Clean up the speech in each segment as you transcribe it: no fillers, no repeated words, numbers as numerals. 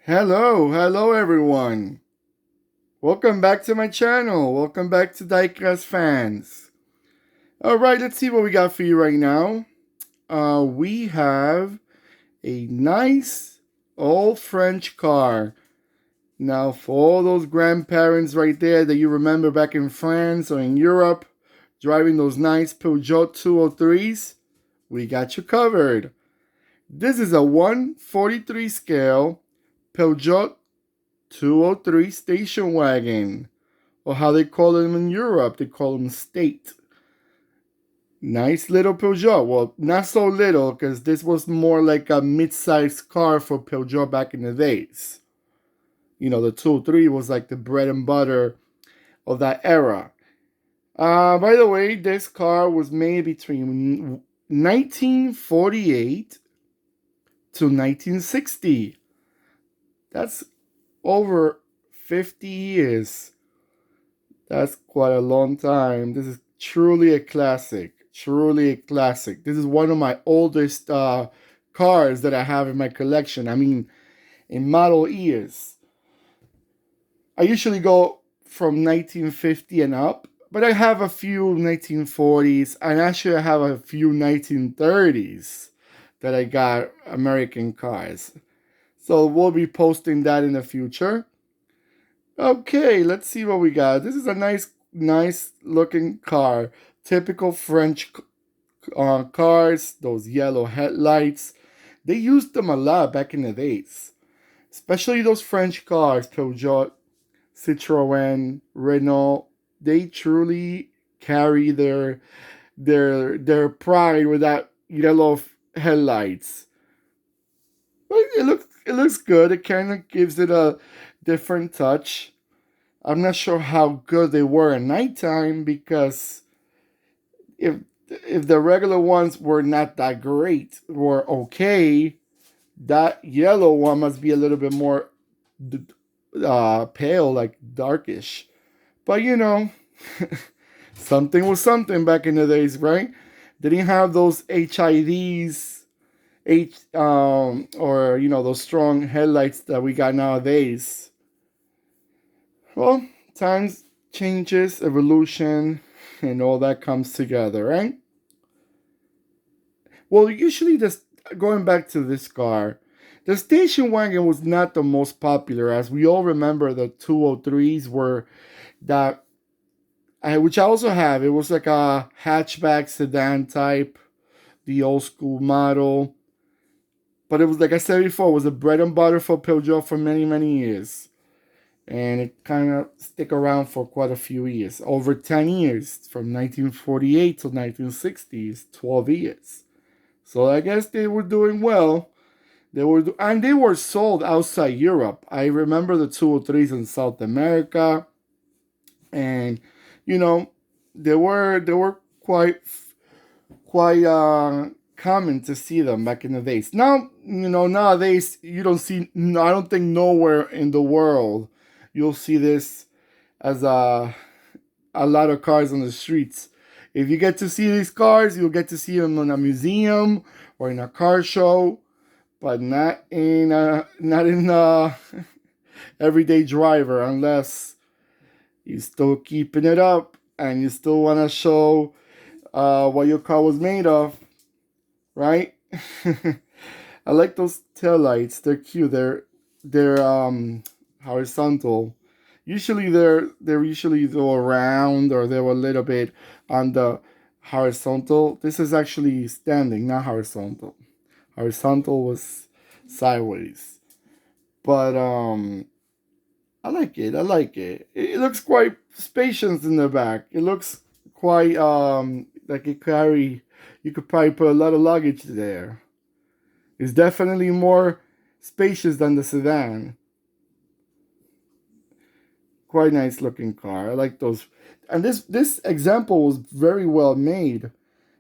Hello everyone. Welcome back to my channel. Welcome back to Diecast fans. All right, let's see what we got for you right now. We have a nice old French car. Now, for all those grandparents right there that you remember back in France or in Europe, driving those nice Peugeot 203s, we got you covered. This is a 143 scale Peugeot 203 station wagon, or how they call them in Europe, they call them state. Nice little Peugeot. Well, not so little, because this was more like a mid-sized car for Peugeot back in the days. You know, the 203 was like the bread and butter of that era. By the way, this car was made between 1948 to 1960. That's over 50 years. That's quite a long time. This is truly a classic. Truly a classic. This is one of my oldest cars that I have in my collection. I mean, in model years. I usually go from 1950 and up, but I have a few 1940s, and actually I have a few 1930s that I got American cars. So we'll be posting that in the future. Okay, let's see what we got. This is a nice looking car. Typical French cars, those yellow headlights. They used them a lot back in the days. Especially those French cars, Peugeot, Citroën, Renault. They truly carry their pride with that yellow headlights. But it looks good. It kind of gives it a different touch. I'm not sure how good they were at nighttime, because if the regular ones were not that great, were okay, that yellow one must be a little bit more pale, like darkish. But something was something back in the days, right? They didn't have those HIDs, or those strong headlights that we got nowadays. Well, times changes, evolution, and all that comes together, right? Well, usually this going back to this car, the station wagon was not the most popular, as we all remember the 203s were that, which I also have. It was like a hatchback sedan type, the old school model. But it was, like I said before, it was a bread and butter for Peugeot for many years. And it kind of stick around for quite a few years, over 10 years, from 1948 to 1960s, 12 years. So I guess they were doing well. And they were sold outside Europe. I remember the 203s in South America, and you know they were quite common to see them back in the days. Now, nowadays you don't see. I don't think nowhere in the world you'll see this as a lot of cars on the streets. If you get to see these cars, you'll get to see them in a museum or in a car show, but not in everyday driver, unless you still keeping it up and you still want to show what your car was made of, right? I like those taillights. They're cute. They're horizontal. Usually they're usually go around, or they were a little bit on the horizontal. This is actually standing, not horizontal. Horizontal was sideways. But I like it. I like it. It looks quite spacious in the back. It looks quite like you could probably put a lot of luggage there. It's definitely more spacious than the sedan. Quite nice looking car. I like those. And this example was very well made.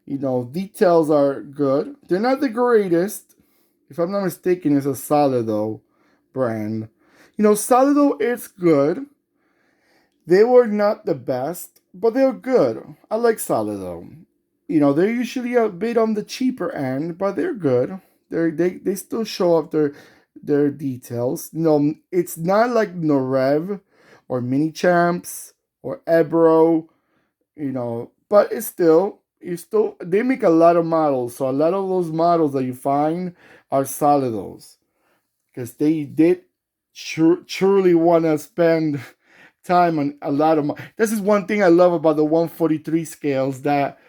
Details are good. They're not the greatest. If I'm not mistaken, it's a Solido brand. Solido is good. They were not the best, but they're good. I like Solido. They're usually a bit on the cheaper end, but they're good. They still show up their details. It's not like Norev or Mini Champs or Ebro, but it's still you still they make a lot of models. So a lot of those models that you find are Solidos because they did truly want to spend time on a lot of. This is one thing I love about the 143 scales that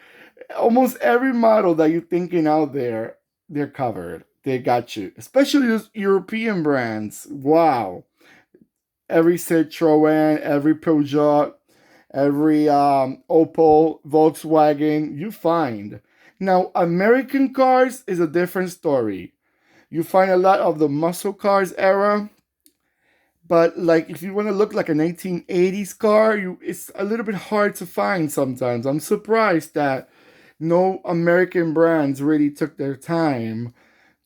almost every model that you're thinking out there, they're covered. They got you, especially those European brands. Wow, every Citroen, every Peugeot, every Opel, Volkswagen, you find. Now, American cars is a different story. You find a lot of the muscle cars era, but like if you want to look like a 1980s car, it's a little bit hard to find sometimes. I'm surprised that no American brands really took their time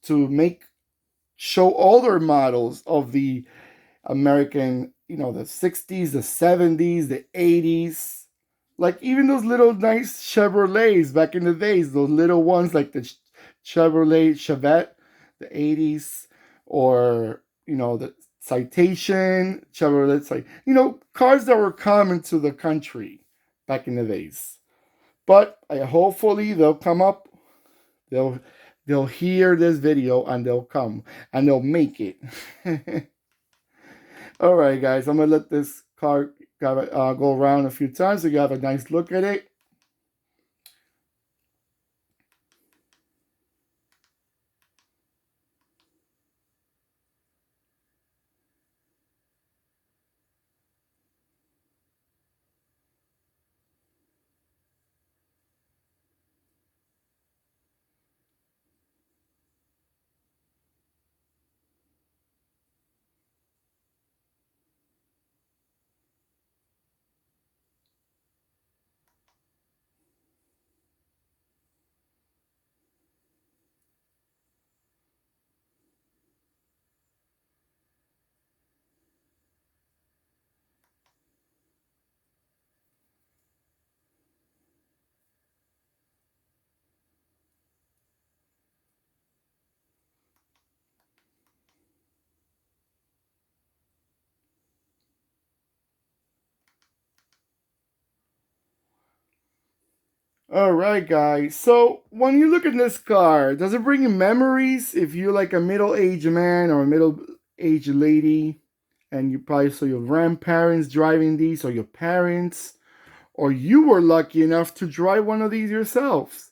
to make show older models of the American, the 60s, the 70s, the 80s. Like even those little nice Chevrolets back in the days, those little ones like the Chevrolet Chevette, the 80s, or, the Citation, Chevrolet, cars that were common to the country back in the days. But hopefully they'll come up, they'll they'll hear this video and they'll come and they'll make it. All right, guys, I'm gonna let this car go around a few times so you have a nice look at it. All right, guys. So when you look at this car, does it bring you memories? If you're like a middle-aged man or a middle-aged lady, and you probably saw your grandparents driving these, or your parents, or you were lucky enough to drive one of these yourselves.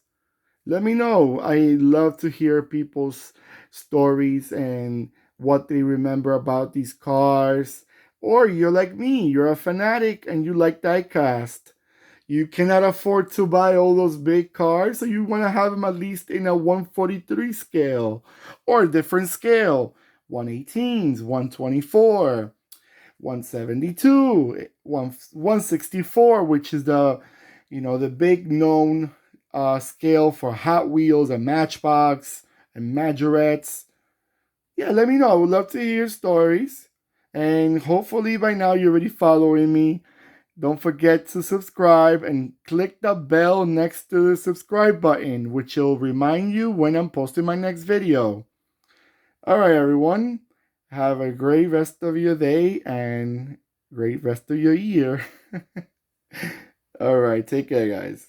Let me know. I love to hear people's stories and what they remember about these cars. Or you're like me, you're a fanatic and you like diecast. You cannot afford to buy all those big cars, so you want to have them at least in a 143 scale or a different scale, 118s, 124, 172, 164, which is the big known scale for Hot Wheels and Matchbox and Majorettes. Yeah, let me know. I would love to hear stories. And hopefully by now you're already following me. Don't forget to subscribe and click the bell next to the subscribe button, which will remind you when I'm posting my next video. All right, everyone. Have a great rest of your day and great rest of your year. All right, take care, guys.